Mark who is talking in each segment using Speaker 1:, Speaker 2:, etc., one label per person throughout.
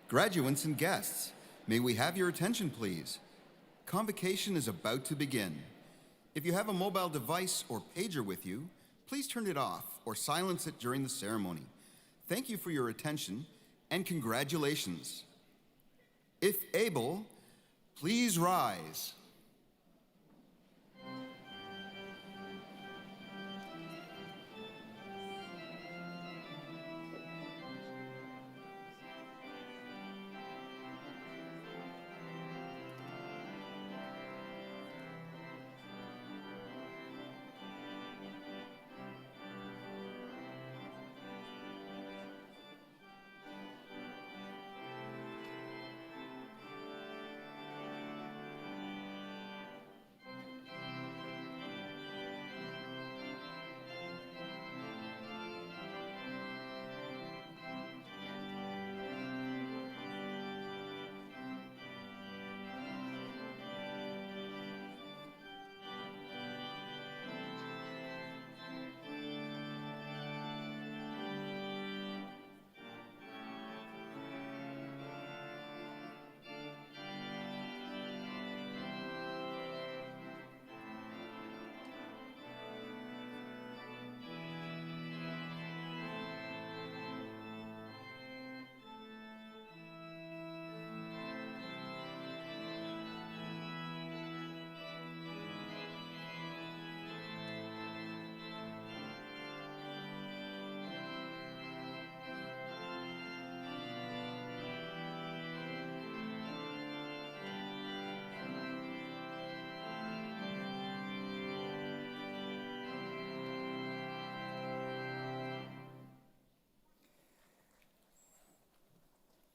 Speaker 1: Graduates and guests, may we have your attention, please? Convocation is about to begin. If you have a mobile device or pager with you, please turn it off or silence it during the ceremony. Thank you for your attention and congratulations. If able, please rise.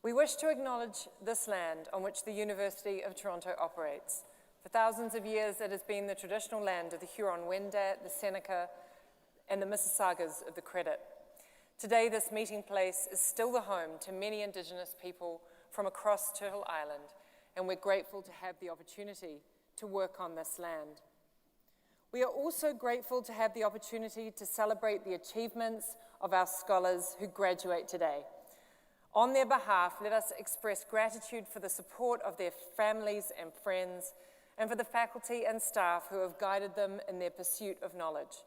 Speaker 2: We wish to acknowledge this land on which the University of Toronto operates. For thousands of years, it has been the traditional land of the Huron-Wendat, the Seneca, and the Mississaugas of the Credit. Today, this meeting place is still the home to many Indigenous people from across Turtle Island, and we're grateful to have the opportunity to work on this land. We are also grateful to have the opportunity to celebrate the achievements of our scholars who graduate today. On their behalf, let us express gratitude for the support of their families and friends, and for the faculty and staff who have guided them in their pursuit of knowledge.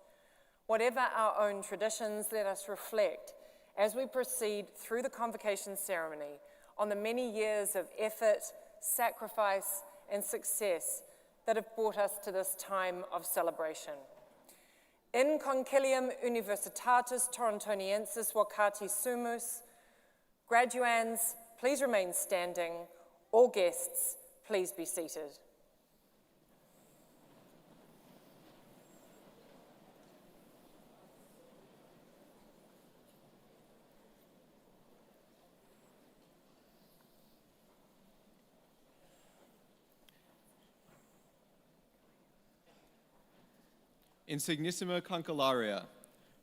Speaker 2: Whatever our own traditions, let us reflect as we proceed through the convocation ceremony on the many years of effort, sacrifice, and success that have brought us to this time of celebration. In concilium Universitatis Torontoniensis vocati sumus, graduands, please remain standing. All guests, please be seated.
Speaker 3: Insignissima concularia,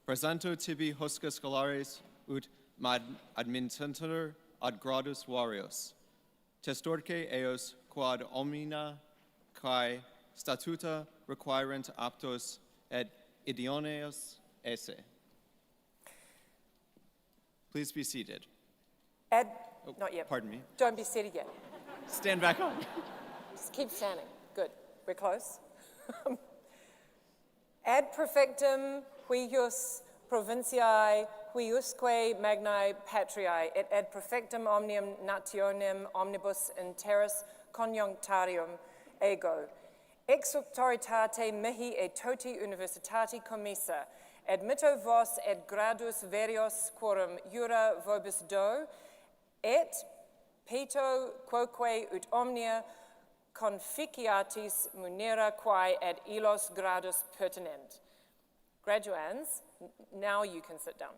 Speaker 3: presento tibi hosca scholares ut mad admintentur ad gradus varios, testorque eos quad omnia cae statuta requirent aptos et idioneos esse. Please be seated.
Speaker 2: Not yet.
Speaker 3: Pardon me.
Speaker 2: Don't be seated yet.
Speaker 3: Stand back up.
Speaker 2: Just keep standing. Good. We're close. Ad prefectum huius provinciae huiusque magnae patriae et ad prefectum omnium nationem omnibus in terris conjunctarium ego. Ex auctoritate mihi et toti universitati commissa, admitto vos et gradus verios quorum jura vobis do, et peto quoque ut omnia conficiatis munera quae ad illos gradus pertinent. Graduands, now you can sit down.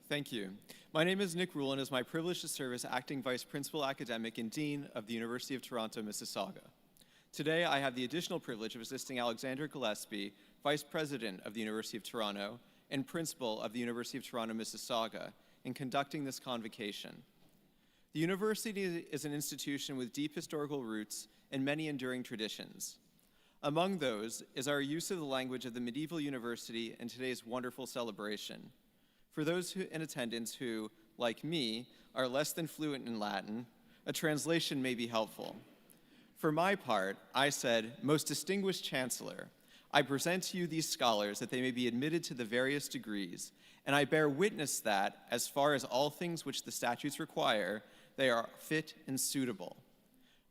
Speaker 3: Thank you. My name is Nick Rule, and it is my privilege to serve as Acting Vice Principal Academic and Dean of the University of Toronto Mississauga. Today, I have the additional privilege of assisting Alexander Gillespie, Vice President of the University of Toronto and Principal of the University of Toronto Mississauga, in conducting this convocation. The university is an institution with deep historical roots and many enduring traditions. Among those is our use of the language of the medieval university in today's wonderful celebration. For those in attendance who, like me, are less than fluent in Latin, a translation may be helpful. For my part, I said, "Most distinguished Chancellor, I present to you these scholars that they may be admitted to the various degrees, and I bear witness that, as far as all things which the statutes require, they are fit and suitable."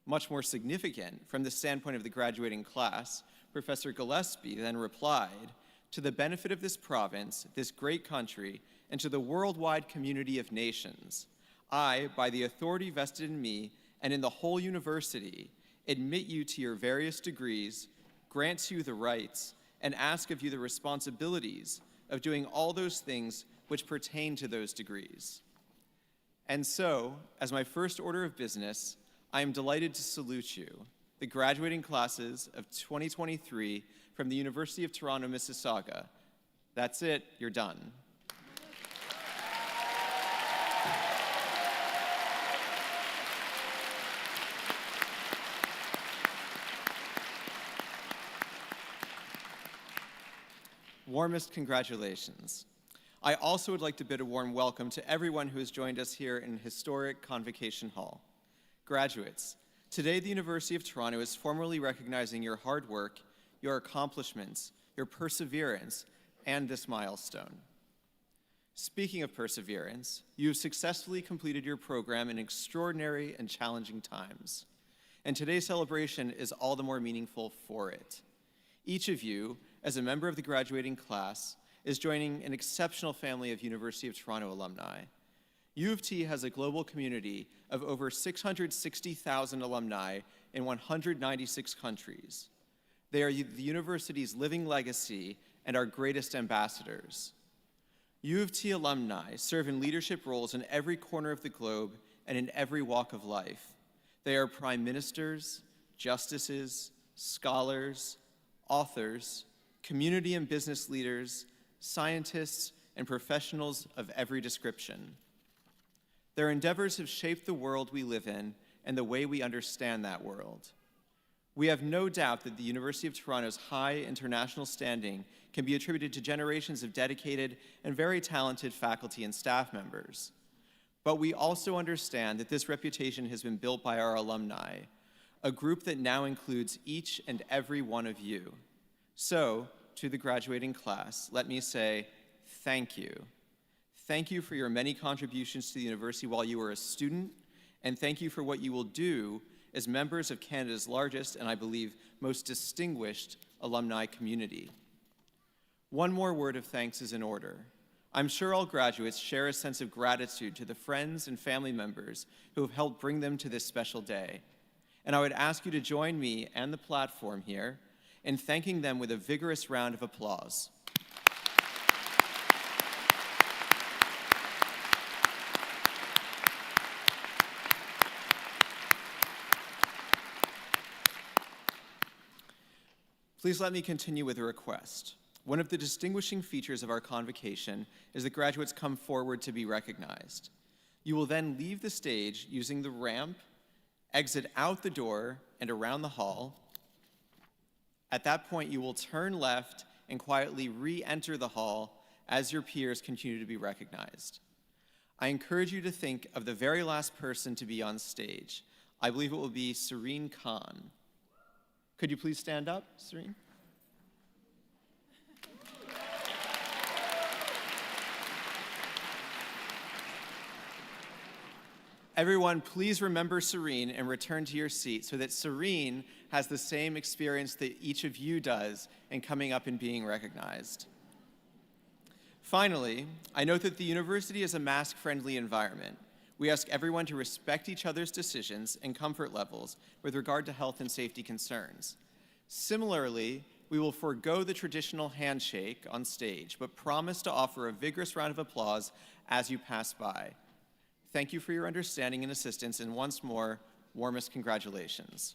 Speaker 3: Much more significant, from the standpoint of the graduating class, Professor Gillespie then replied, "To the benefit of this province, this great country, and to the worldwide community of nations, I, by the authority vested in me and in the whole university, admit you to your various degrees, grant you the rights, and ask of you the responsibilities of doing all those things which pertain to those degrees." And so, as my first order of business, I am delighted to salute you, the graduating classes of 2023 from the University of Toronto Mississauga. That's it, you're done. Warmest congratulations. I also would like to bid a warm welcome to everyone who has joined us here in historic Convocation Hall. Graduates, today the University of Toronto is formally recognizing your hard work, your accomplishments, your perseverance, and this milestone. Speaking of perseverance, you have successfully completed your program in extraordinary and challenging times, and today's celebration is all the more meaningful for it. Each of you, as a member of the graduating class, is joining an exceptional family of University of Toronto alumni. U of T has a global community of over 660,000 alumni in 196 countries. They are the university's living legacy and our greatest ambassadors. U of T alumni serve in leadership roles in every corner of the globe and in every walk of life. They are prime ministers, justices, scholars, authors, community and business leaders, scientists, and professionals of every description. Their endeavors have shaped the world we live in and the way we understand that world. We have no doubt that the University of Toronto's high international standing can be attributed to generations of dedicated and very talented faculty and staff members. But we also understand that this reputation has been built by our alumni, a group that now includes each and every one of you. So, to the graduating class, let me say thank you. Thank you for your many contributions to the university while you were a student, and thank you for what you will do as members of Canada's largest and I believe most distinguished alumni community. One more word of thanks is in order. I'm sure all graduates share a sense of gratitude to the friends and family members who have helped bring them to this special day. And I would ask you to join me and the platform here in thanking them with a vigorous round of applause. Please let me continue with a request. One of the distinguishing features of our convocation is that graduates come forward to be recognized. You will then leave the stage using the ramp, exit out the door and around the hall. At that point, you will turn left and quietly re-enter the hall as your peers continue to be recognized. I encourage you to think of the very last person to be on stage. I believe it will be Serene Khan. Could you please stand up, Serene? Everyone, please remember Serene and return to your seat so that Serene has the same experience that each of you does in coming up and being recognized. Finally, I note that the university is a mask-friendly environment. We ask everyone to respect each other's decisions and comfort levels with regard to health and safety concerns. Similarly, we will forego the traditional handshake on stage, but promise to offer a vigorous round of applause as you pass by. Thank you for your understanding and assistance, and once more, warmest congratulations.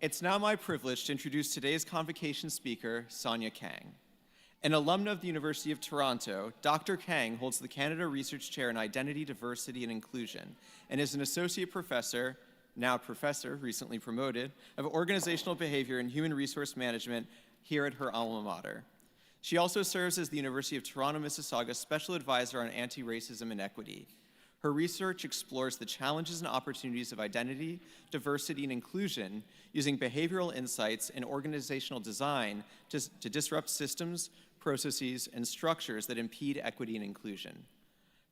Speaker 3: It's now my privilege to introduce today's convocation speaker, Sonia Kang. An alumna of the University of Toronto, Dr. Kang holds the Canada Research Chair in Identity, Diversity, and Inclusion, and is an associate professor, now professor, recently promoted, of Organizational Behavior and Human Resource Management here at her alma mater. She also serves as the University of Toronto Mississauga Special Advisor on Anti-Racism and Equity. Her research explores the challenges and opportunities of identity, diversity, and inclusion using behavioral insights and organizational design to disrupt systems, processes, and structures that impede equity and inclusion.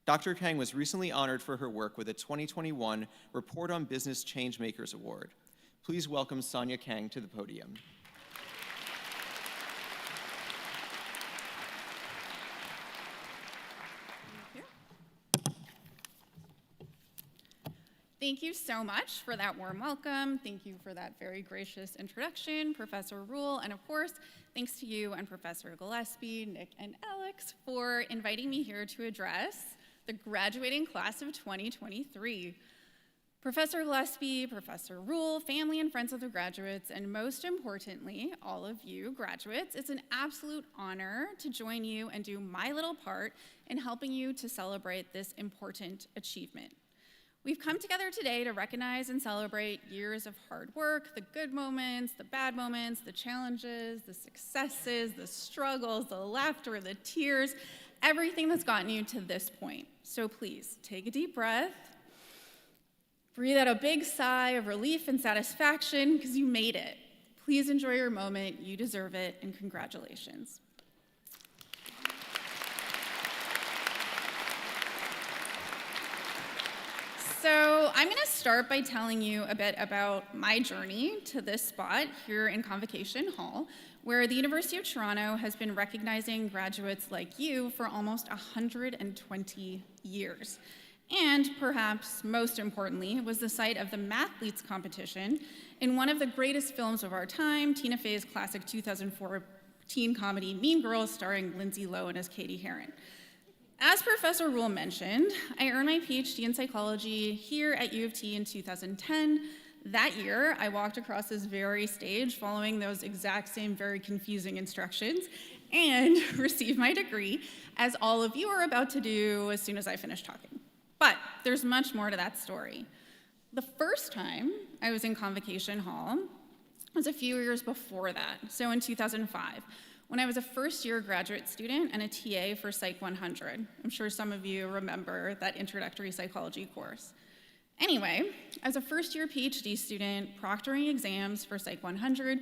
Speaker 3: Dr. Kang was recently honored for her work with a 2021 Report on Business Changemakers Award. Please welcome Sonia Kang to the podium.
Speaker 4: Thank you so much for that warm welcome. Thank you for that very gracious introduction, Professor Rule, and of course, thanks to you and Professor Gillespie, Nick, and Alex for inviting me here to address the graduating class of 2023. Professor Gillespie, Professor Rule, family and friends of the graduates, and most importantly, all of you graduates, it's an absolute honor to join you and do my little part in helping you to celebrate this important achievement. We've come together today to recognize and celebrate years of hard work, the good moments, the bad moments, the challenges, the successes, the struggles, the laughter, the tears, everything that's gotten you to this point. So please, take a deep breath, breathe out a big sigh of relief and satisfaction because you made it. Please enjoy your moment, you deserve it, and congratulations. So I'm going to start by telling you a bit about my journey to this spot here in Convocation Hall, where the University of Toronto has been recognizing graduates like you for almost 120 years. And perhaps most importantly, was the site of the Mathletes competition in one of the greatest films of our time, Tina Fey's classic 2004 teen comedy Mean Girls, starring Lindsay Lohan as Katie Heron. As Professor Rule mentioned, I earned my PhD in psychology here at U of T in 2010. That year, I walked across this very stage following those exact same very confusing instructions and received my degree, as all of you are about to do as soon as I finish talking. But there's much more to that story. The first time I was in Convocation Hall was a few years before that, so in 2005. When I was a first-year graduate student and a TA for Psych 100. I'm sure some of you remember that introductory psychology course. Anyway, as a first-year PhD student, proctoring exams for Psych 100,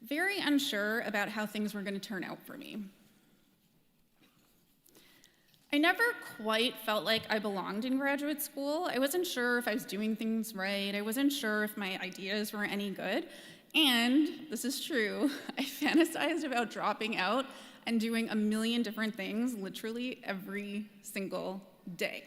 Speaker 4: very unsure about how things were going to turn out for me. I never quite felt like I belonged in graduate school. I wasn't sure if I was doing things right. I wasn't sure if my ideas were any good. And, this is true, I fantasized about dropping out and doing a million different things literally every single day.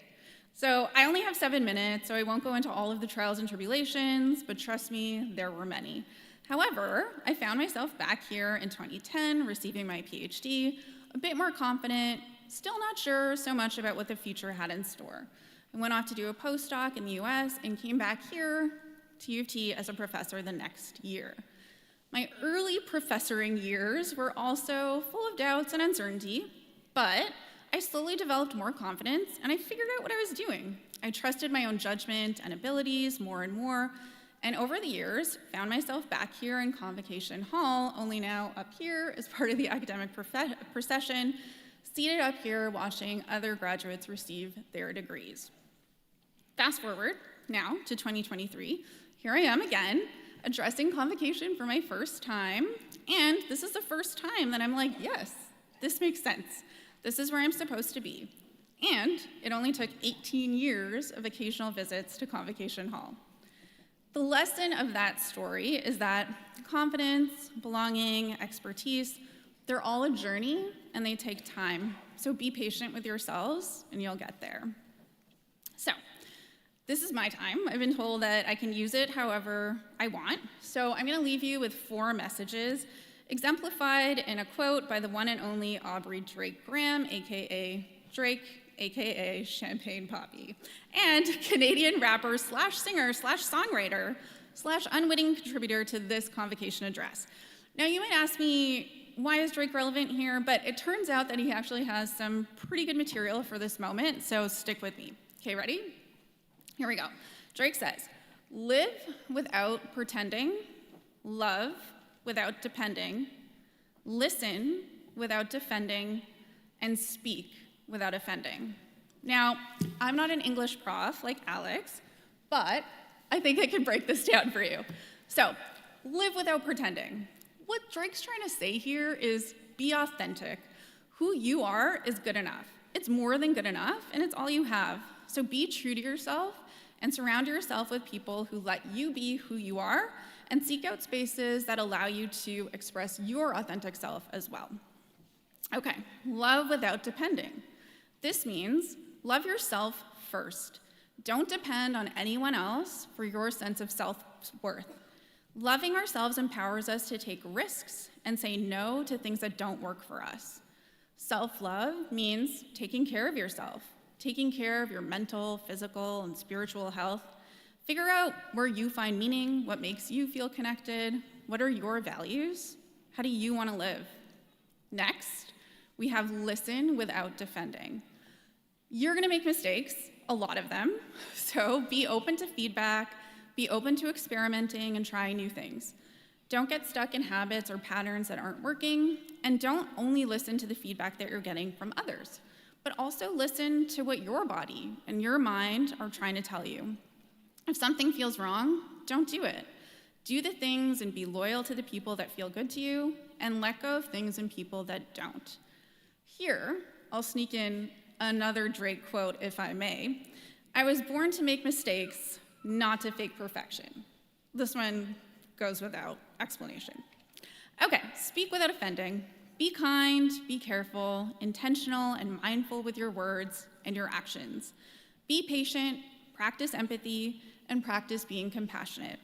Speaker 4: So I only have 7 minutes, so I won't go into all of the trials and tribulations, but trust me, there were many. However, I found myself back here in 2010, receiving my PhD, a bit more confident, still not sure so much about what the future had in store. I went off to do a postdoc in the US and came back here to U of T as a professor the next year. My early professoring years were also full of doubts and uncertainty, but I slowly developed more confidence and I figured out what I was doing. I trusted my own judgment and abilities more and more, and over the years, found myself back here in Convocation Hall, only now up here as part of the academic procession, seated up here watching other graduates receive their degrees. Fast forward now to 2023, here I am again, addressing Convocation for my first time, and this is the first time that I'm like, yes, this makes sense. This is where I'm supposed to be. And it only took 18 years of occasional visits to Convocation Hall. The lesson of that story is that confidence, belonging, expertise, they're all a journey and they take time. So be patient with yourselves and you'll get there. So, this is my time. I've been told that I can use it however I want. So I'm going to leave you with 4 messages, exemplified in a quote by the one and only Aubrey Drake Graham, aka Drake, aka Champagne Poppy, and Canadian rapper slash singer slash songwriter slash unwitting contributor to this Convocation address. Now you might ask me, why is Drake relevant here? But it turns out that he actually has some pretty good material for this moment, so stick with me. Okay, ready? Here we go. Drake says, live without pretending, love without depending, listen without defending, and speak without offending. Now, I'm not an English prof like Alex, but I think I can break this down for you. So, live without pretending. What Drake's trying to say here is be authentic. Who you are is good enough. It's more than good enough, and it's all you have. So be true to yourself and surround yourself with people who let you be who you are, and seek out spaces that allow you to express your authentic self as well. Okay, love without depending. This means love yourself first. Don't depend on anyone else for your sense of self-worth. Loving ourselves empowers us to take risks and say no to things that don't work for us. Self-love means taking care of yourself, taking care of your mental, physical, and spiritual health. Figure out where you find meaning, what makes you feel connected, what are your values, how do you want to live? Next, we have listen without defending. You're going to make mistakes, a lot of them, so be open to feedback, be open to experimenting and trying new things. Don't get stuck in habits or patterns that aren't working, and don't only listen to the feedback that you're getting from others, but also listen to what your body and your mind are trying to tell you. If something feels wrong, don't do it. Do the things and be loyal to the people that feel good to you, and let go of things and people that don't. Here, I'll sneak in another Drake quote, if I may. I was born to make mistakes, not to fake perfection. This one goes without explanation. Okay, speak without offending. Be kind, be careful, intentional, and mindful with your words and your actions. Be patient, practice empathy, and practice being compassionate.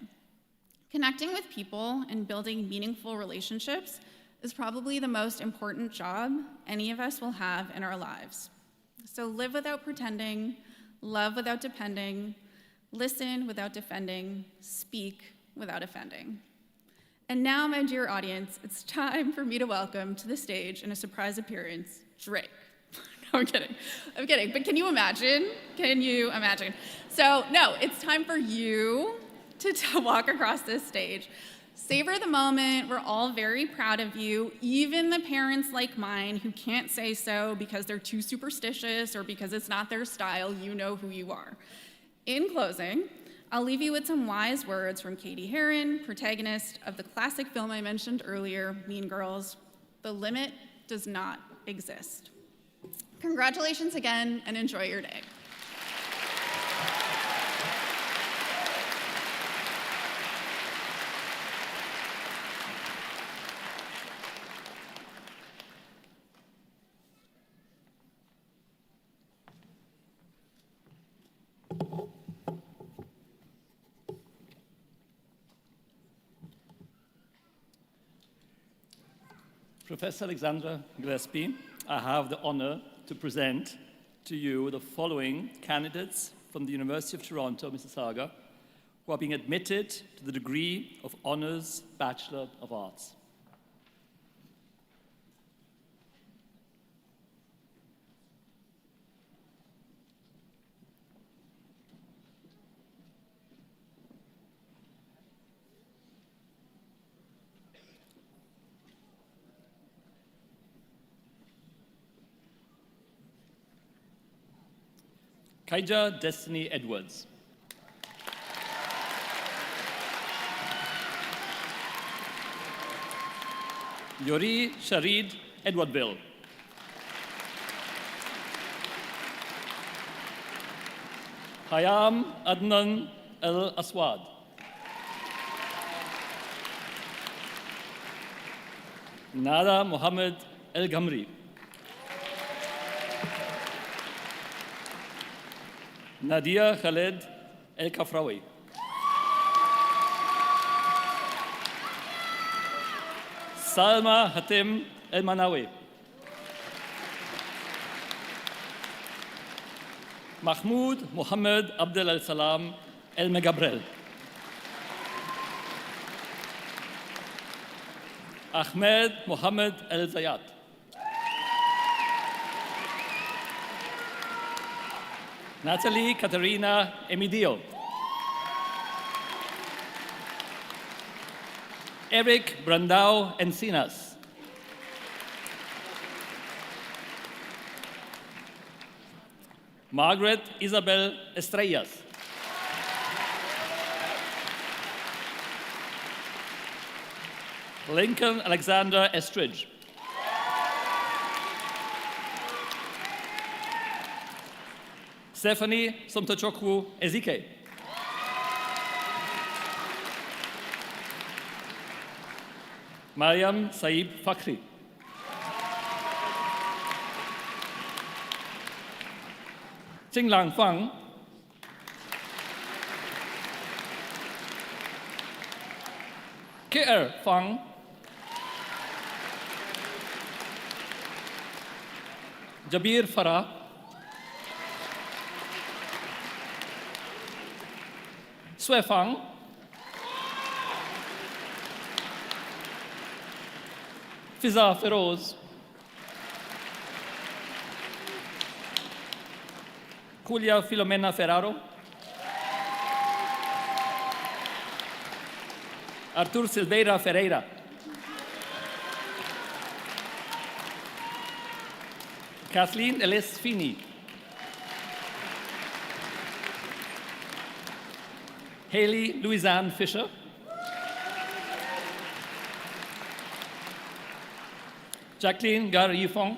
Speaker 4: Connecting with people and building meaningful relationships is probably the most important job any of us will have in our lives. So live without pretending, love without depending, listen without defending, speak without offending. And now, my dear audience, it's time for me to welcome to the stage in a surprise appearance, Drake. No, I'm kidding, but can you imagine? So, no, it's time for you to walk across this stage. Savor the moment. We're all very proud of you, even the parents like mine who can't say so because they're too superstitious or because it's not their style. You know who you are. In closing, I'll leave you with some wise words from Katie Heron, protagonist of the classic film I mentioned earlier, Mean Girls. The limit does not exist. Congratulations again, and enjoy your day.
Speaker 5: Professor Alexandra Gillespie, I have the honor to present to you the following candidates from the University of Toronto Mississauga who are being admitted to the degree of Honours Bachelor of Arts. Kaija Destiny Edwards. Yuri Sharid Edwardville. Hayam Adnan El Aswad. Nada Mohammed El Ghamri. Nadia Khaled El Kafrawi. Salma Hatim El Manawi. Mahmoud Mohammed Abdel Al Salam El Megabrel. Ahmed Mohammed El Zayat. Natalie Katerina Emidio. Eric Brandao Encinas. Margaret Isabel Estrellas. Lincoln Alexander Estridge. Stephanie Somtochokwu Ezike. Mariam Saib Fakhri. Jinglang Fang. Keir Fang. Jabir Farah. Sue Fang. Fiza Feroz. Julia Filomena Ferraro. Artur Silveira Ferreira. Kathleen Ellis Fini. Haley Louisanne Fisher. Jacqueline Gar Yifong.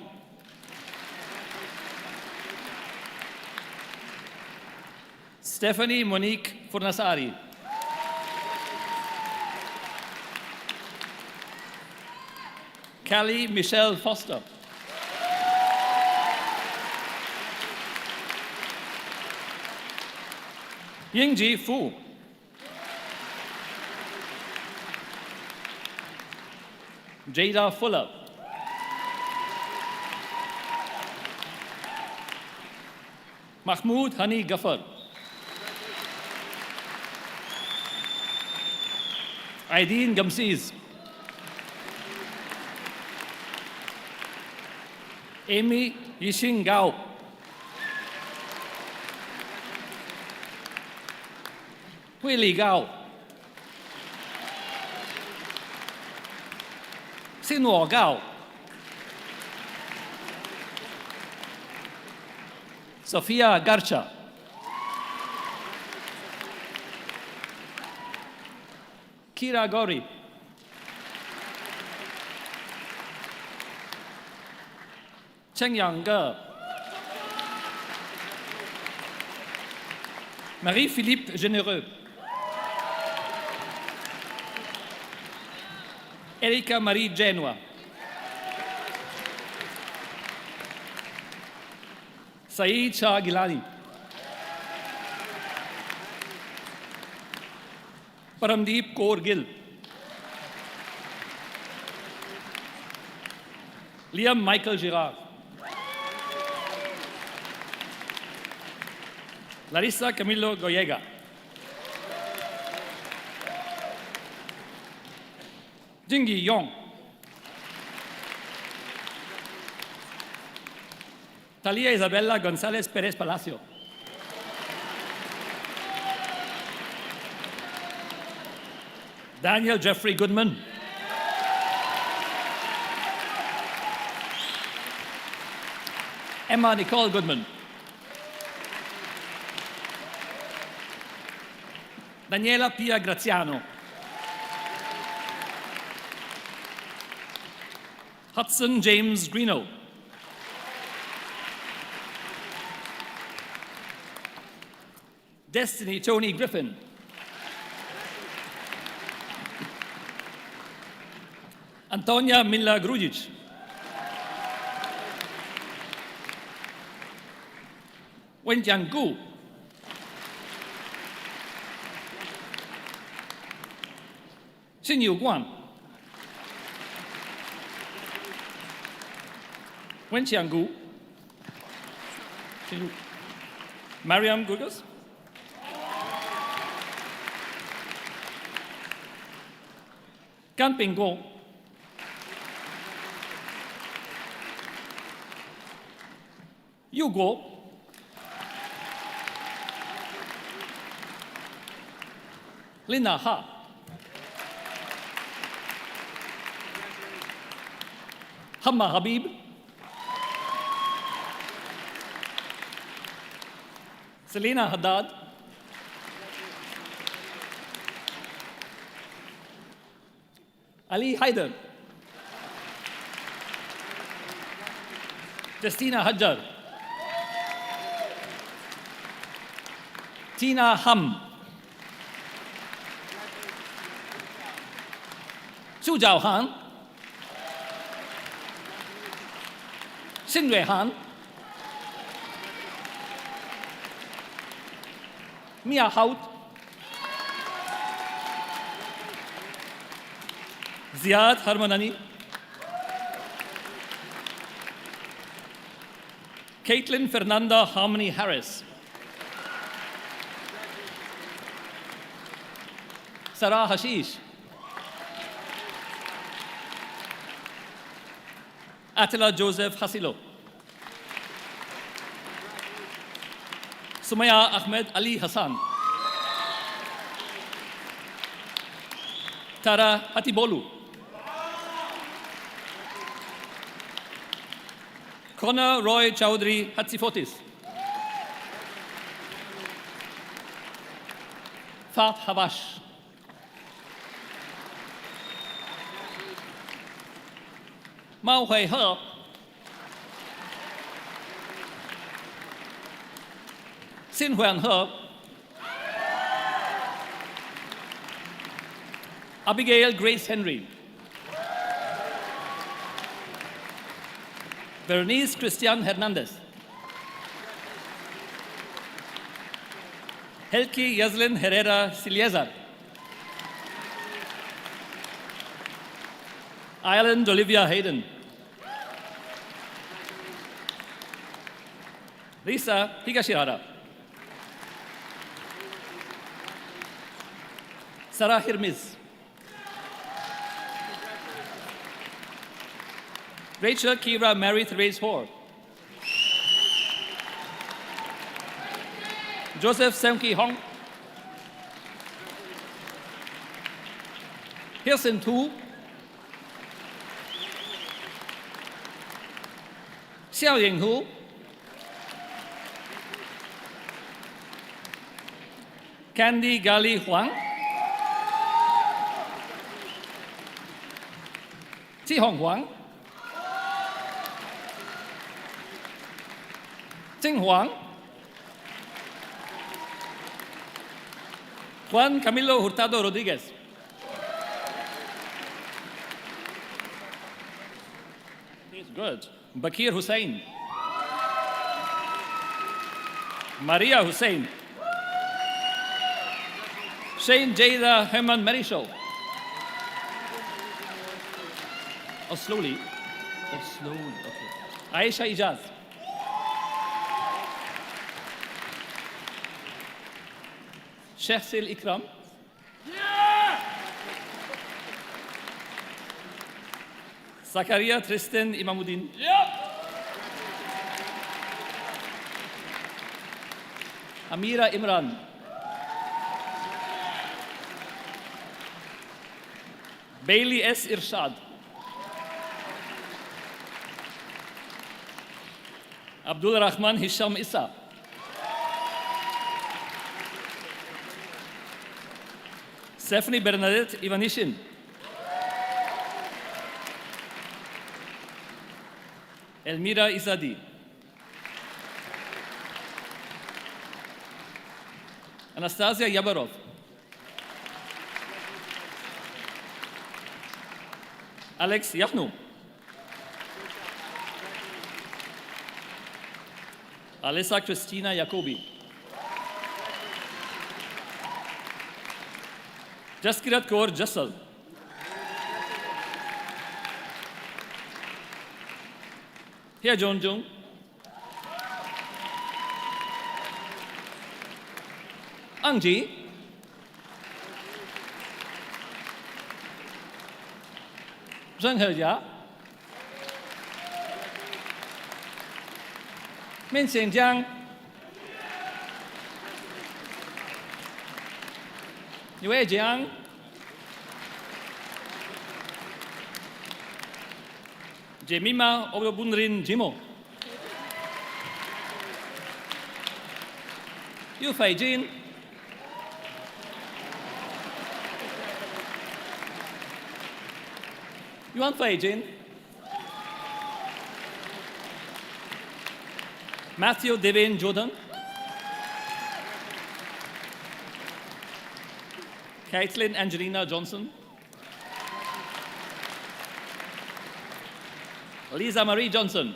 Speaker 5: Stephanie Monique Furnasari. Callie Michelle Foster. Yingji Fu. Jada Fuller. Mahmoud Hani Ghaffar. Aideen Gamsiz. Amy Yixing Gao. Hui Li Gao. Xin Gao. Sofia Garcha. Kira Gori. Cheng Yang Ge. Marie-Philippe Généreux. Erika Marie Genoa. Saeed Shah Gilani. Paramdeep Kaur Gill. Liam Michael Girard. Larissa Camilo Goyega. Jingyi Yong. Talia Isabella González Pérez Palacio. Daniel Jeffrey Goodman. Emma Nicole Goodman. Daniela Pia Graziano. Hudson James Greeno. Destiny Tony Griffin. Antonia Milla Grujic. Wenjiang Gu. Xin Yu Guan. Wenjiang Gu. Mariam Gurgas. Gan Ping Guo. Hugo, Lina Ha, Hamma Habib, Selena Haddad, Ali Haider, Justina Hajjar, Tina Ham, Xu Zhaohan, Xin Ruihan, Mia Hout, Ziad Harmanani, Caitlin Fernanda Harmony Harris, Sarah Hashish, Attila Joseph Hasilo, Sumaya Ahmed Ali Hassan, Tara Hatibolu, Connor Roy Chowdhury Hatsifotis, Fat Habash, Mao Hui He, Xin Huan He, Abigail Grace Henry, Bernice Christian Hernandez, Helki Yazlin Herrera Siliezar, Ireland Olivia Hayden, Lisa Higashihara, Sarah Hirmiz, Rachel Kira Mary Therese Hoare, Joseph Semki Hong, Hirsin Tu, Xiao Yinghu, Candy Gali Huang, Chi Hong Huang, Jing Huang, Juan Camilo Hurtado Rodriguez, he's good, Bakir Hussain, Maria Hussain, Shane Jada Herman Marisho. Oh, slowly. Oh, slowly. Okay. Aisha Ijaz. Shehsil Ikram. Zakaria Tristan Imamuddin. Amira Imran. Bailey S. Irshad. Abdul Rahman Hisham Issa. Stephanie Bernadette Ivanishin. Elmira Izadi. Anastasia Yabarov. Alex Yachnou. Alessa Christina Jacobi. Jaskirat Kaur Jassal. Here John Jung. Angji. Zheng Hejia. Min Xinjiang. Yue Jiang. Jemima Ogbunrin Jimo. Yu Fei Jin. Yuan Fei Jin. Matthew Devin Jordan. Caitlin Angelina Johnson. Lisa Marie Johnson.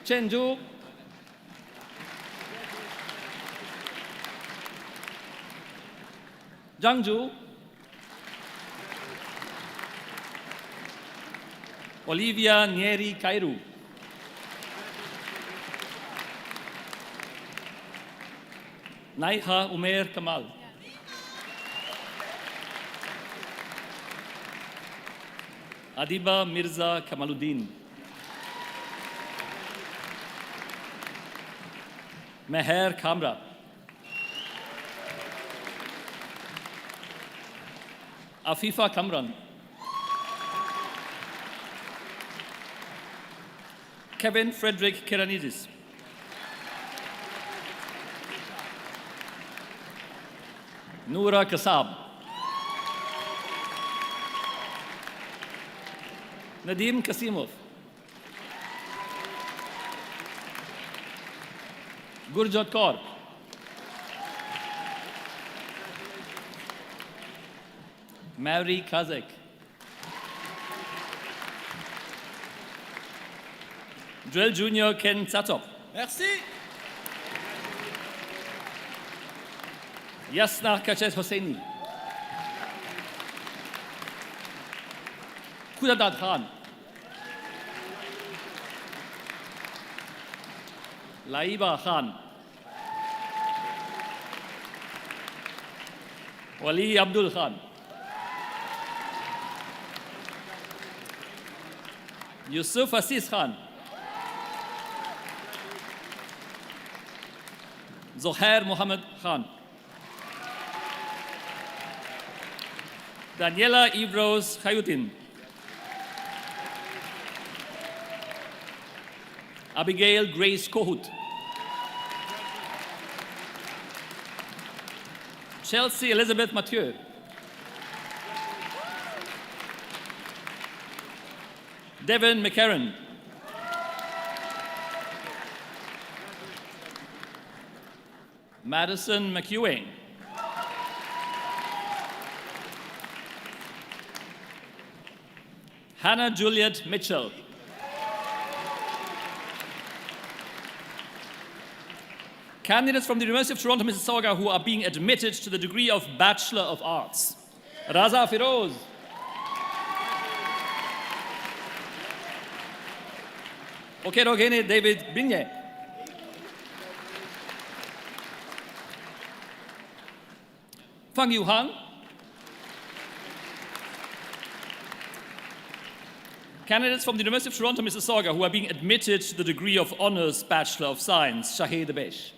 Speaker 5: Chen Zhu. Zhang Zhu. Olivia Nieri Kairu. Naiha Umer Kamal. Adiba Mirza Kamaluddin. Meher Kamra. Afifa Kamran. Kevin Frederick Keranidis. Noura Kassab. Nadim Kasimov. Gurjot Kaur. Mary Kazak. Joel Junior Ken Satop.
Speaker 3: Merci.
Speaker 5: Yasna Kachet Hosseini. Kudadad Khan. Laiba Khan. Wali Abdul Khan. Yusuf Aziz Khan. Zohair Mohammed Khan. Daniela Ibros Khayutin. Abigail Grace Kohut. Chelsea Elizabeth Mathieu. Devin McCarran. Madison McEwen. Hannah Juliet Mitchell. Candidates from the University of Toronto Mississauga who are being admitted to the degree of Bachelor of Arts. Raza Firoz. Okerogene David Binye. Fang Yuhan. Candidates from the University of Toronto Mississauga who are being admitted to the degree of Honours Bachelor of Science. Shahid Abesh.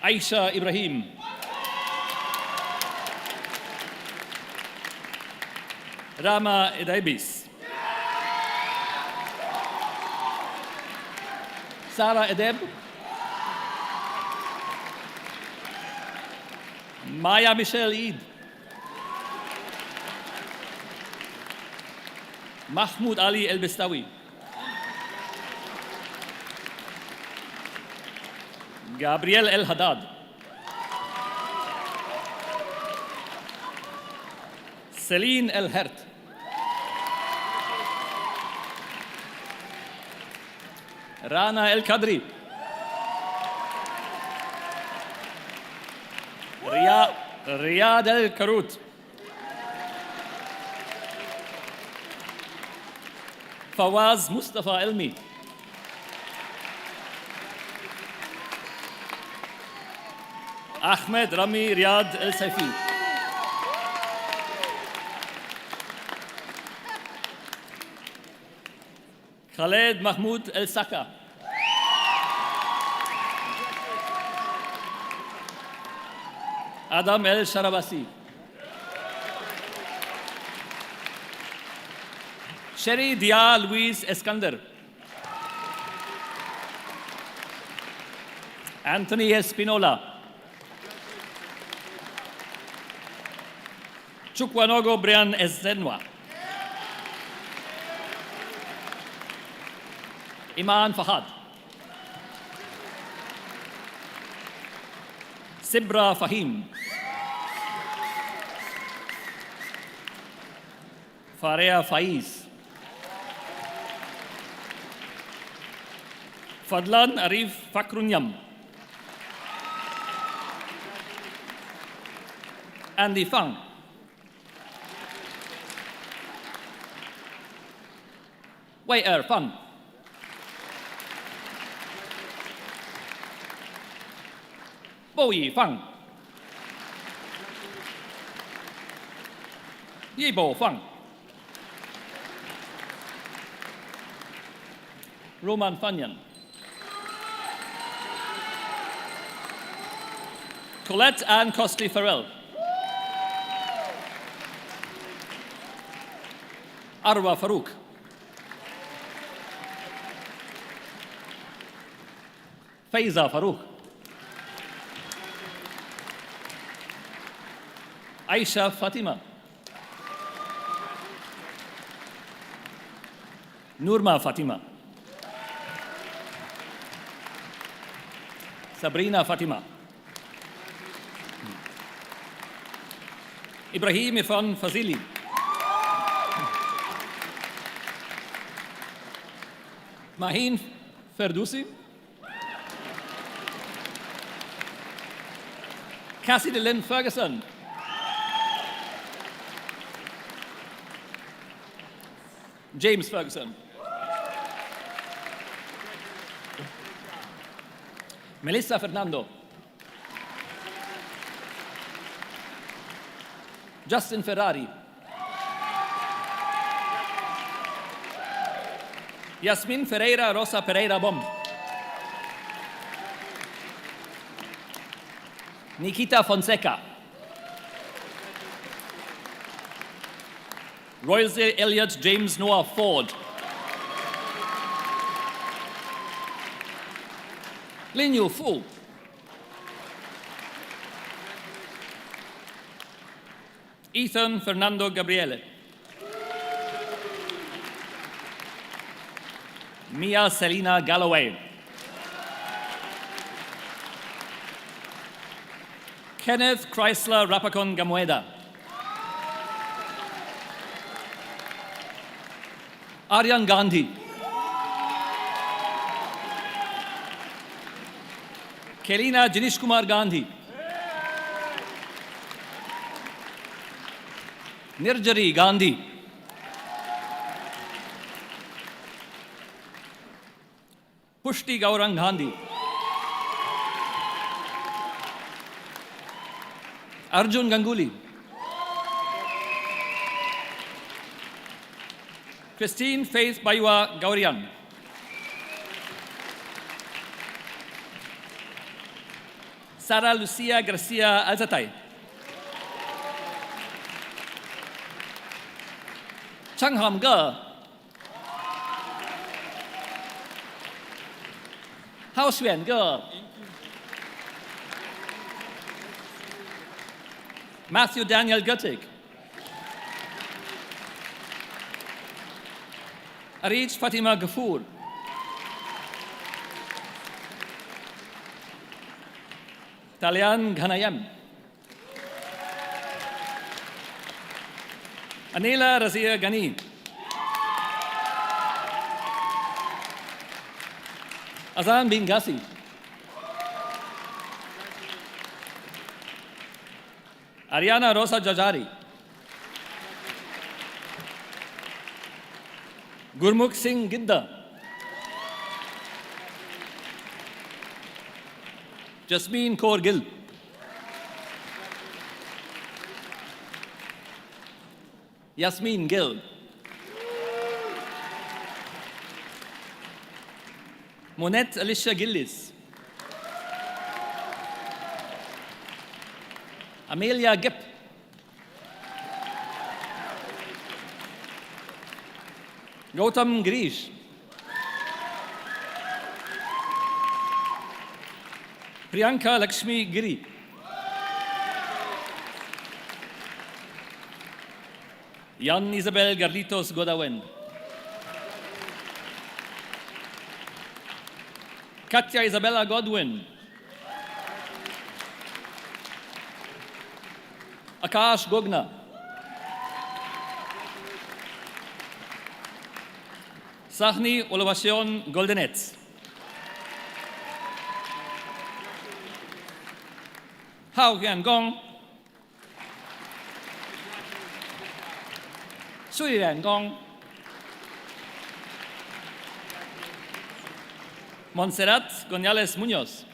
Speaker 5: Aisha Ibrahim. Rama Edaibis. Sarah Edeb. Maya Michelle Eid. Mahmoud Ali El-Bistawi. Gabriel El-Haddad. Celine El-Hert. Rana El-Kadri. Riyad El-Karut. Fawaz Mustafa Elmi. Ahmed Rami Riyad El-Saifi. Khaled Mahmoud El Saka. Adam El Sharabasi. Sherry Dia Louise Eskander. Anthony Espinola. Chukwanogo Brian Ezenwa. Iman Fahad. Sibra Fahim. Faria Faiz. Fadlan Arif Fakrunyam. Andy Fang. Wei Fang. Bo Fang. Yibo Fang. Roman Fanyan. Colette Ann Costley Farrell. Arwa Farouk. Faiza Farouk. Aisha Fatima. Nurma Fatima. Sabrina Fatima. Ibrahim Irfan Fazili. Mahin Ferdusi. Cassidy Lynn Ferguson. James Ferguson. Melissa Fernando. Justin Ferrari. Yasmin Ferreira Rosa Pereira Bom. Nikita Fonseca. Royce Elliott James Noah Ford. Lin Yu Fu. Ethan Fernando Gabriele. Mia Selina Galloway. Kenneth Chrysler Rapacon Gamueda. Aryan Gandhi. Kelina Jinish Kumar Gandhi. Nirjari Gandhi. Pushti Gaurang Gandhi. Arjun Ganguly. Christine Faith Bayua Gaurian. Sara Lucia Garcia Alzatay. Chang Ham Ge. Hao Xuan Ge. Matthew Daniel Guttig. Arij Fatima Ghafoor. Talian Ghanayam. Anila Razia Ghani. Azan bin Gassi. Ariana Rosa Jajari. Gurmukh Singh Gidda. Jasmine Kaur Gill. Yasmin Gill. Monette Alicia Gillis. Amelia Gipp. Gautam Girish. Priyanka Lakshmi Giri. Jan Isabel Garlitos Godawen. Katya Isabella Godwin. Akash Gogna. Sahni Oluwaseun Goldenets. Hao Hian Gong. Sui Ran Gong. Montserrat González Muñoz.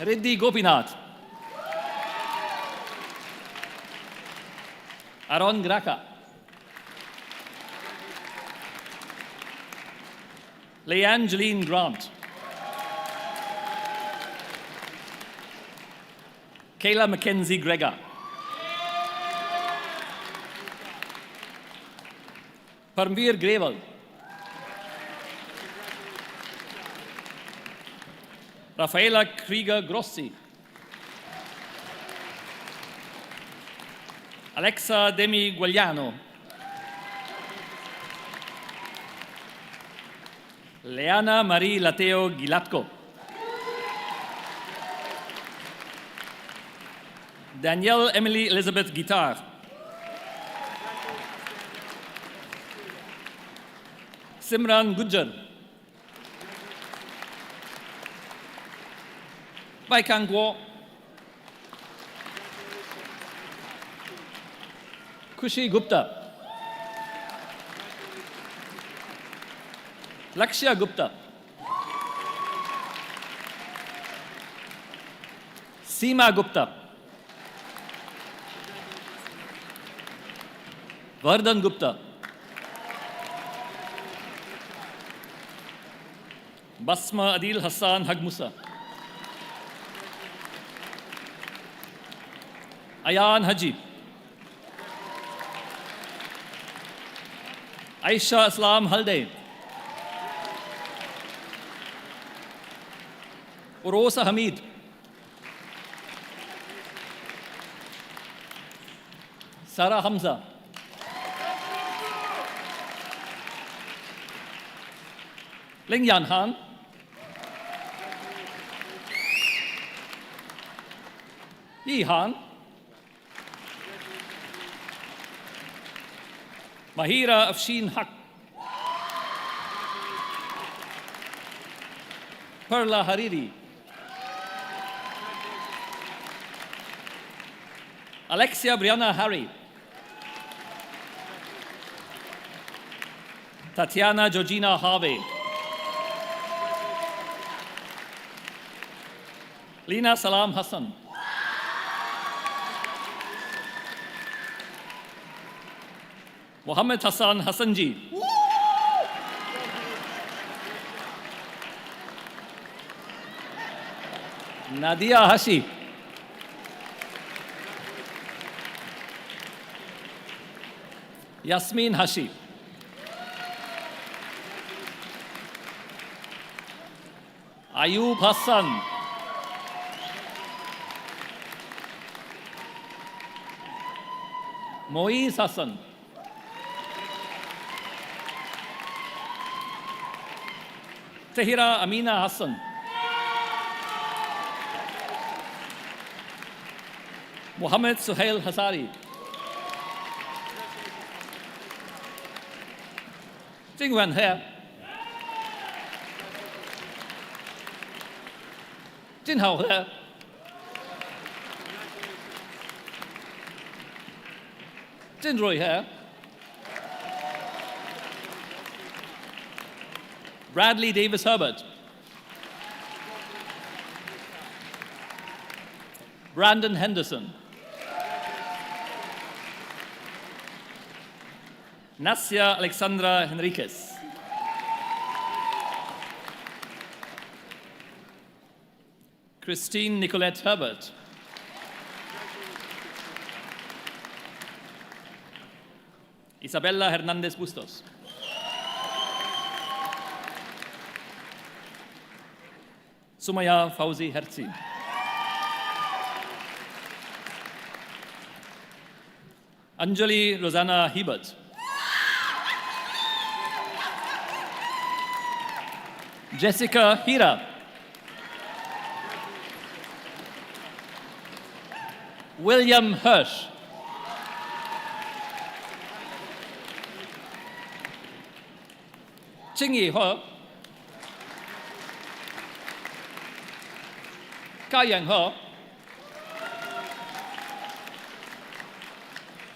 Speaker 5: Reddy Gopinath. Aaron Graka. Leangeline Grant. Kayla Mackenzie Gregor. Parmveer Grewal. Rafaela Krieger Grossi. Alexa Demi Guagliano. Leana Marie Lateo Gilatko. Danielle Emily Elizabeth Guitar. Simran Gujjar. Bai Kang Guo. Kushi Gupta. Lakshya Gupta. Seema Gupta. Vardhan Gupta. Basma Adil Hassan Hagmusa. Ayan Haji. Aisha Islam Halde. Urosa Hamid. Sarah Hamza. Ling Yan Han. Yi Han. Mahira Afshin Haq. Perla Hariri. Alexia Brianna Harry. Tatiana Georgina Harvey. Lina Salam Hassan. Mohammed Hassan Hassanji. Nadia Hashi. Yasmin Hashi. Ayub Hassan. Moiz Hassan. Tahira Amina Hassan. Mohammed Suhail Hazari. Jing Wen He. Jin Hao He. Jin Rui He. Bradley Davis Herbert. Brandon Henderson. Nasia Alexandra Henriquez. Christine Nicolette Herbert. Isabella Hernandez Bustos. Sumaya Fauzi Herzi. Anjali Rosanna Hebert. Jessica Hira. William Hirsch. Chingyi He. Kaiyang He.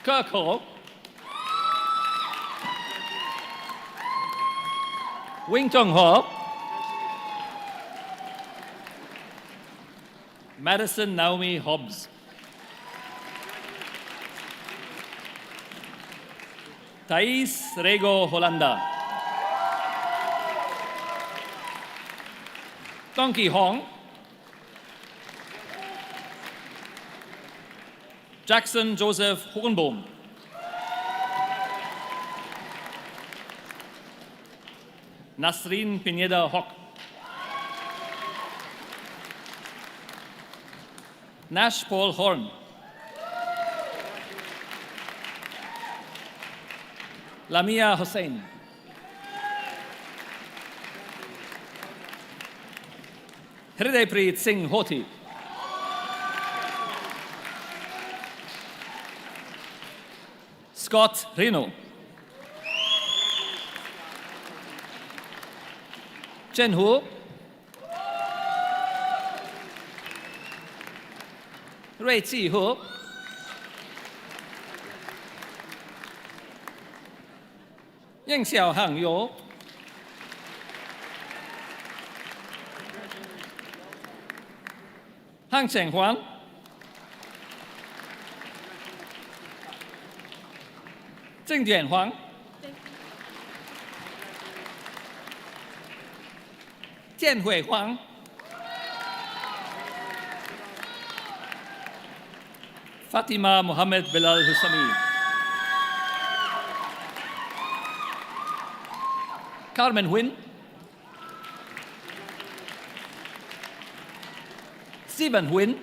Speaker 5: Kirk Ho. Wing Chung Ho. Madison Naomi Hobbs. Thais Rego Holanda. Donkey Hong. Jackson Joseph Hogenboom. Nasrin Pineda Hock. Nash Paul Horn. Lamia Hussain. Hridaypreet Singh Hoti. Scott Reno. Chen Hu. Rui Chi Hu. Ying Xiao Hang Yo. Hang Cheng Huang. Zheng Dian Huang. Jian Hui Huang. Fatima Mohammed Bilal Husami. Carmen Huynh. Stephen Huynh.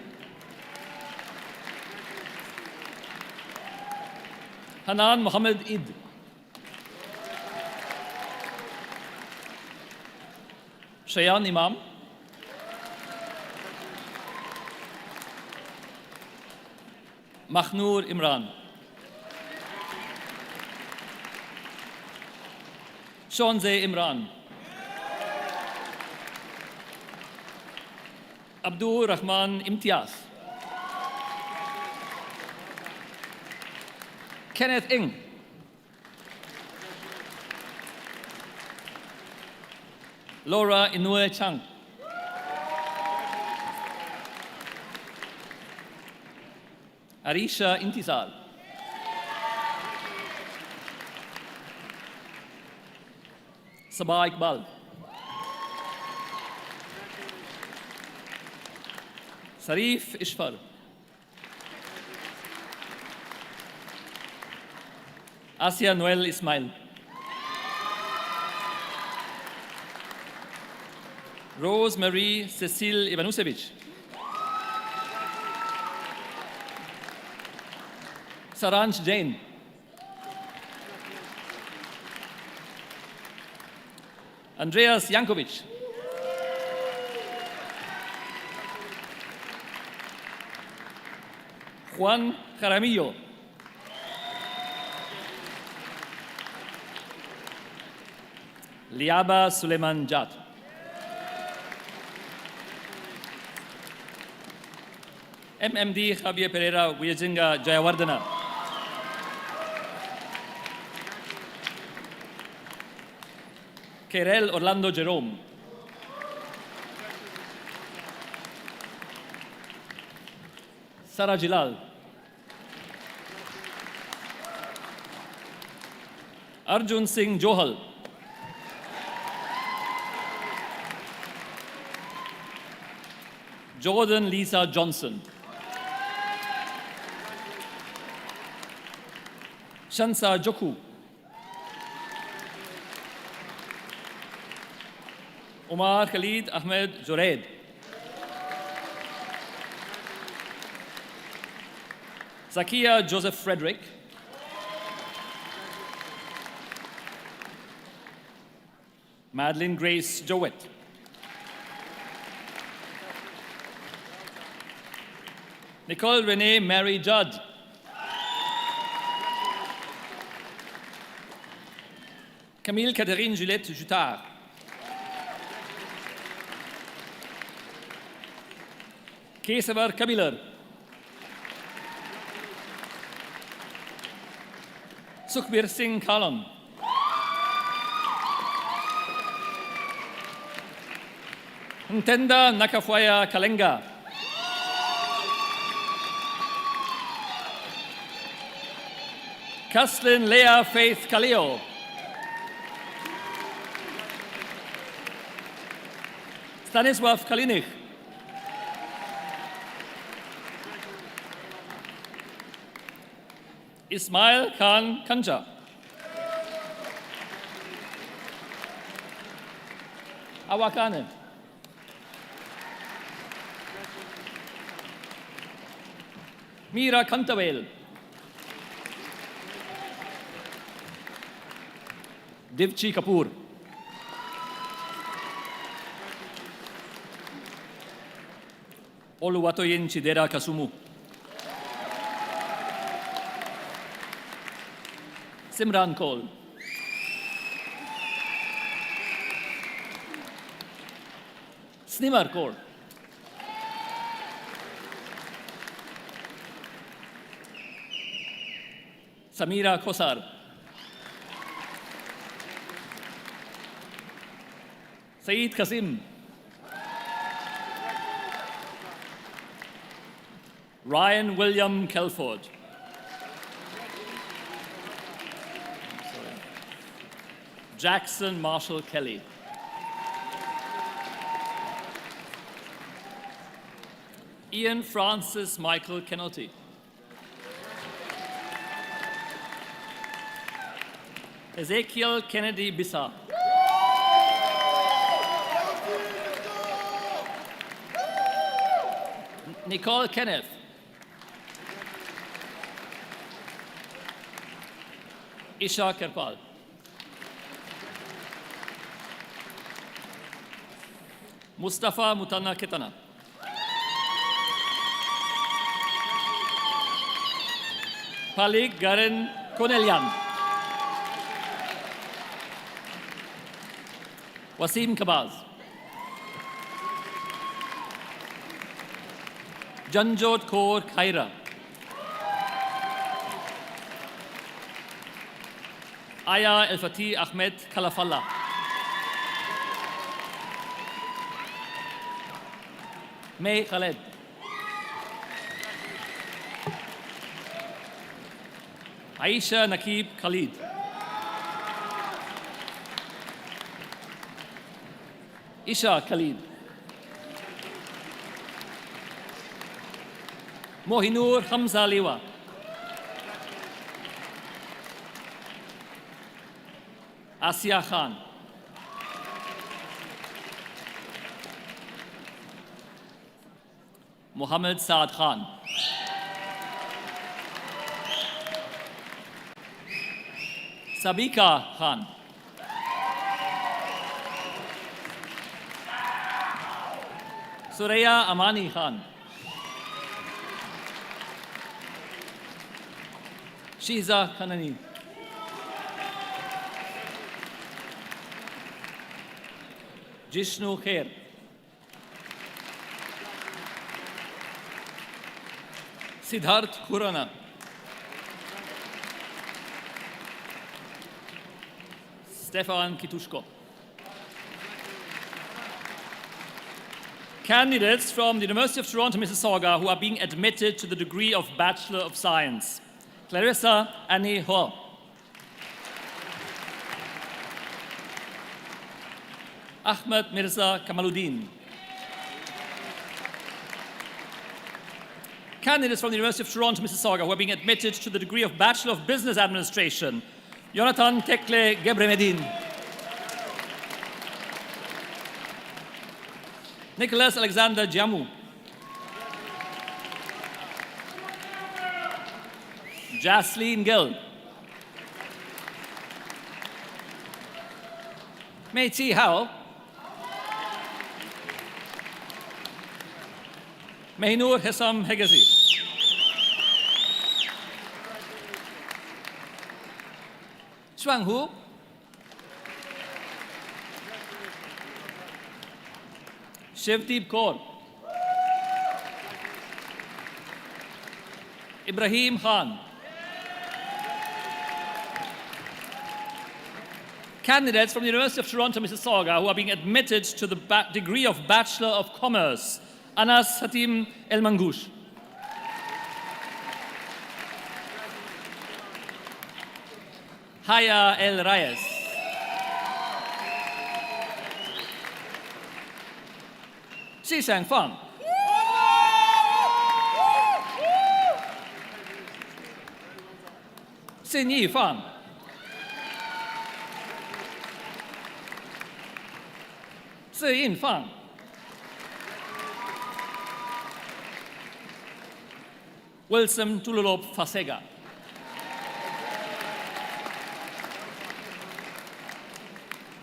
Speaker 5: Hanan Mohammed Id. Shayan Imam. Mahnur Imran. Shonze Imran. Abdul Rahman Imtiaz. Kenneth Ng. Laura Inue Chang. Arisha Intizal. Sabah Iqbal. Sarif Ishfar. Asia Noel Ismail. Rose Marie Cecile Ivanusevich. Saransh Jain. Andreas Yankovic. Juan Jaramillo. Liaba Suleiman Jat. MMD Javier Pereira Wijinga Jayawardena. Kerel Orlando Jerome. Sarah Jilal. Arjun Singh Johal. Jordan Lisa Johnson. Shansa Joku. Omar Khalid Ahmed Joraid. Zakia Joseph Frederick. Madeline Grace Jowett. Nicole Renee Mary Judd. Camille Catherine Juliette Jutard. Kesavar Kabilar. Sukhbir Singh Kalam. Ntenda Nakafwaya Kalenga. Kaslin Leah Faith Kaleo. Stanisław Kalinich. Ismail Khan Kanja. Awakane. Mira Kantavel. Divchi Kapoor. Oluwatoyin Chidera Kasumu. Simran Kaul. Snimar Kaur. Samira Khosar. Saeed Kasim. Ryan William Kelford. Jackson Marshall Kelly. Ian Francis Michael Kenotti. Ezekiel Kennedy Bisa. Nicole Kenneth. Isha Kerpal. Mustafa Mutanna Ketana. Palik Garen Konelian. Wasim Kabaz. Janjot Kaur Khaira. Aya El Fatih Ahmed Kalafallah. May Khaled. Aisha Nakib Khalid. Isha Khalid. Mohinur Hamza Liwa. Asia Khan. Mohammed Saad Khan. Sabika Khan. Suraya Amani Khan. Shiza Khanani. Jishnu Khair. Siddharth Khurana. Stefan Kitushko. Candidates from the University of Toronto Mississauga who are being admitted to the degree of Bachelor of Science. Clarissa Annie Ho. Ahmed Mirza Kamaluddin. Candidates from the University of Toronto Mississauga who are being admitted to the degree of Bachelor of Business Administration: Jonathan Tekle Gebremedin, Nicholas Alexander Jamu, Jasleen Gill, Mei Chi Howell, Mehinur Hessam Hegazi, Chuang Hu, Shivdeep Kaur, Ibrahim Khan. Candidates from the University of Toronto Mississauga who are being admitted to the degree of Bachelor of Commerce: Anas Hatim El Mangoush, Haya El Reyes, Xi Shangfang, Xin Yifang, Zi Yinfang, Wilson Tululop Fasega,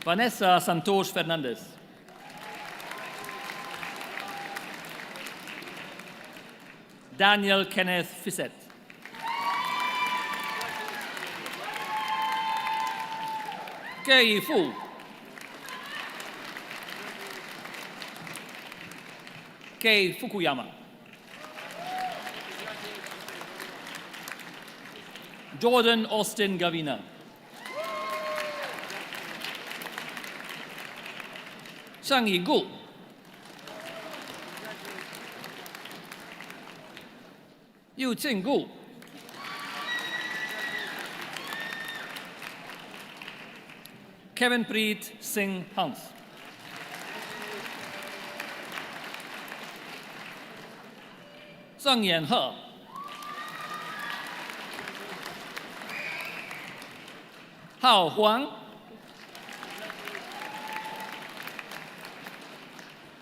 Speaker 5: Vanessa Santosh Fernandez, Daniel Kenneth Fissett, Kei Fu, Kei Fukuyama, Jordan Austin Gavina, Shang Yi Gu, Yu Qing Gu, Kevin Preet Singh Hans, Zhang Yanhe, Hao Huang,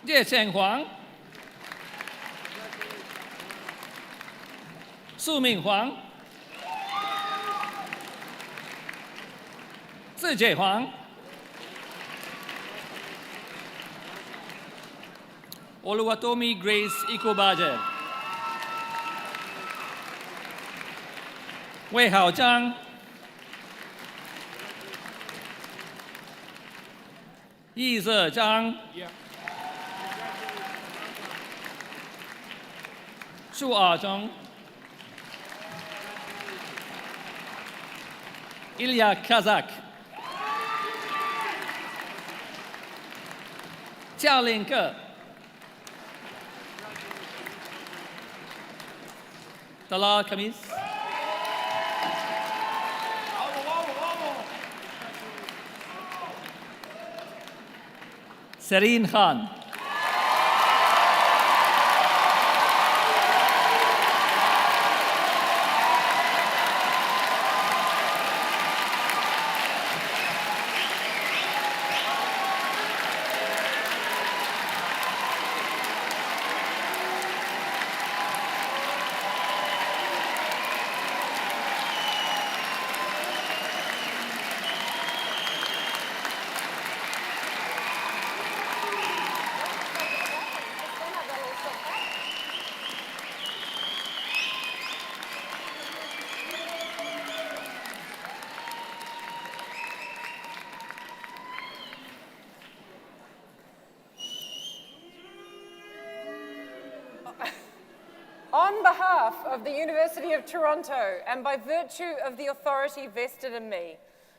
Speaker 5: Jie Chen Huang, Su Ming Huang, Zijie Huang, Oluwatomi Grace Ikobaje, Wei Hao Zhang, Yi Ze Zhang, Shu A Zheng, Ilya Kazak, Jia Ling Ke, Talal Khamis, Sereen Khan,
Speaker 2: On behalf of the University of Toronto and by virtue of the authority vested in me,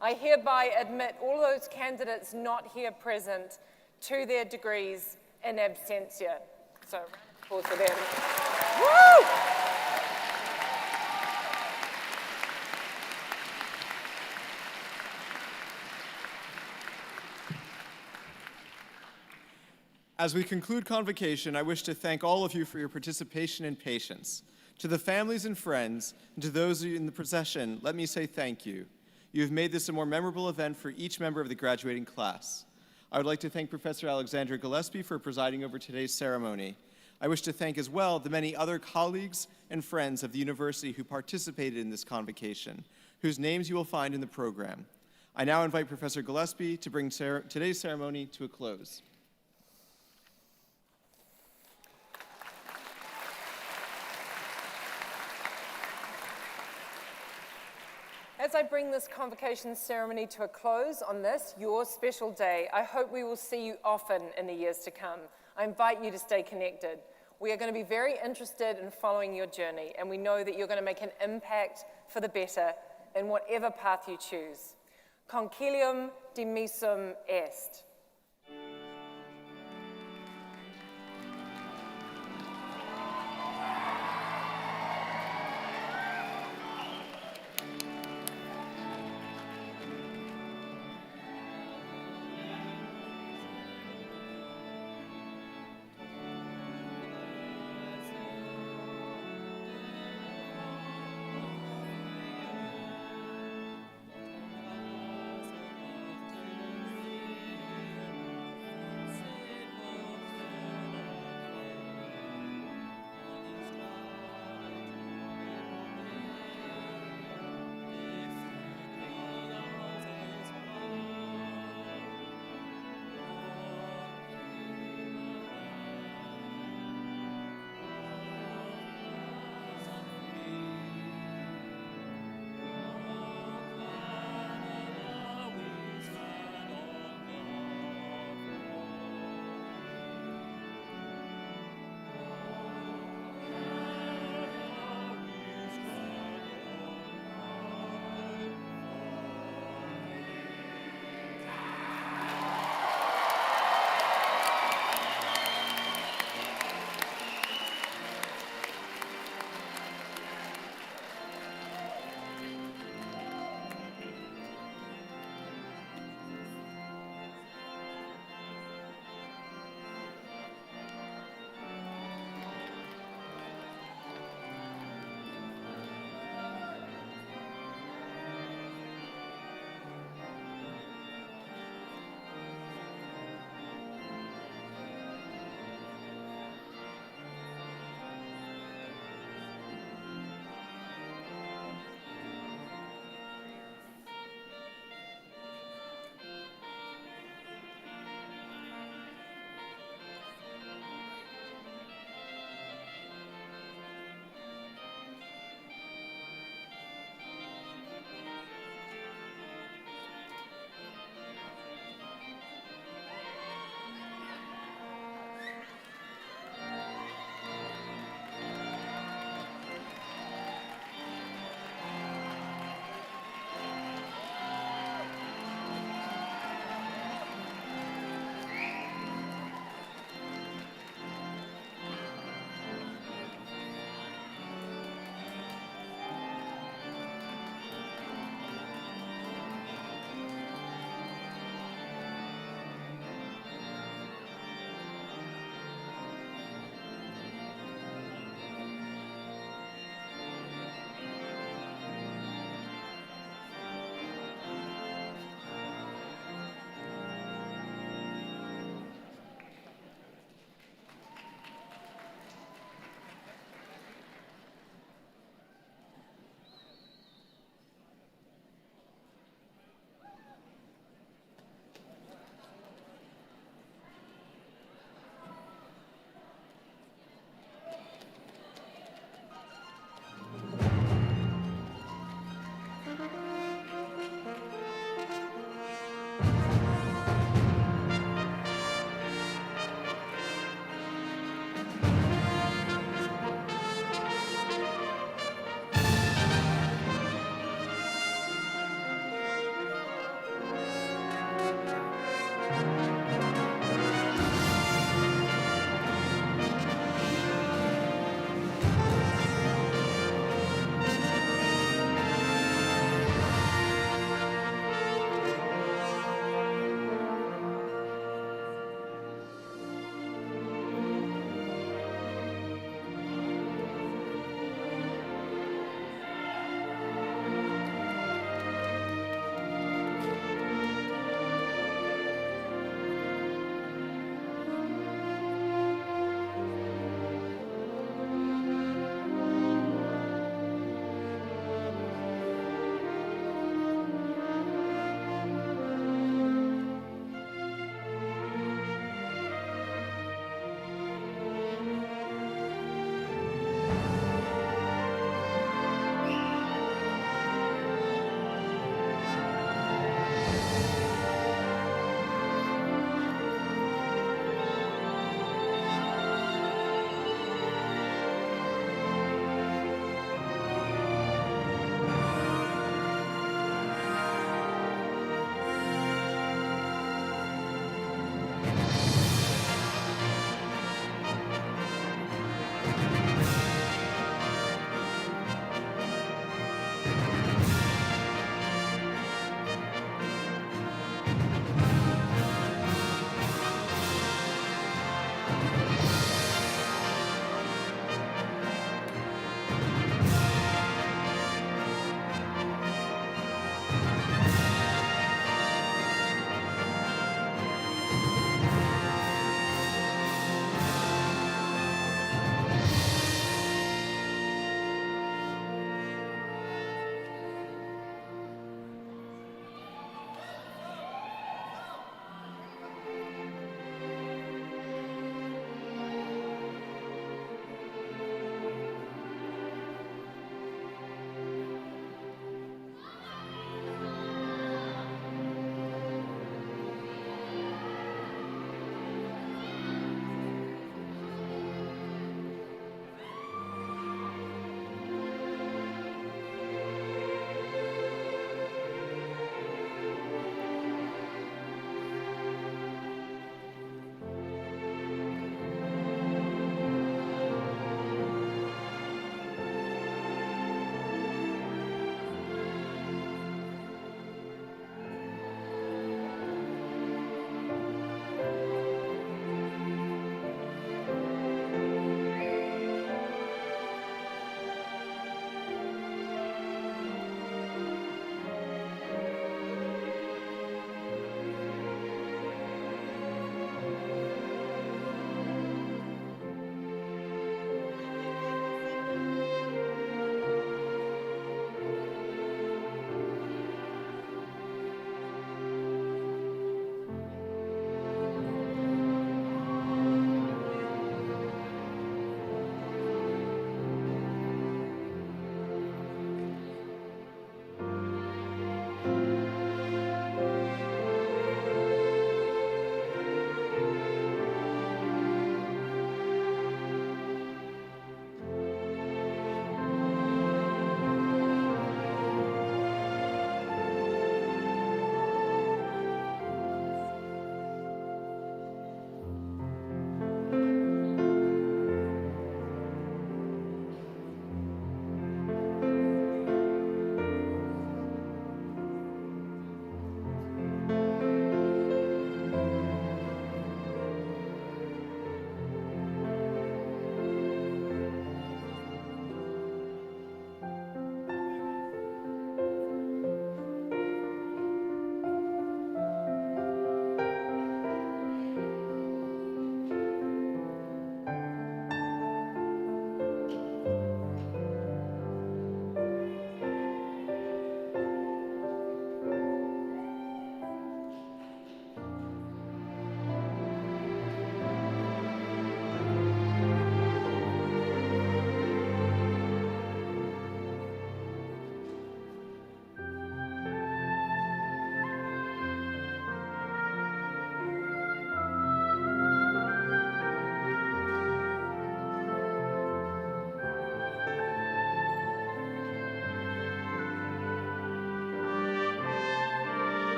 Speaker 2: I hereby admit all those candidates not here present to their degrees in absentia. So, applause for them. Woo!
Speaker 3: As we conclude Convocation, I wish to thank all of you for your participation and patience. To the families and friends, and to those in the procession, let me say thank you. You have made this a more memorable event for each member of the graduating class. I would like to thank Professor Alexandra Gillespie for presiding over today's ceremony. I wish to thank as well the many other colleagues and friends of the university who participated in this convocation, whose names you will find in the program. I now invite Professor Gillespie to bring today's ceremony to a close.
Speaker 2: As I bring this convocation ceremony to a close on this, your special day, I hope we will see you often in the years to come. I invite you to stay connected. We are going to be very interested in following your journey, and we know that you're going to make an impact for the better in whatever path you choose. Concilium dimisum est.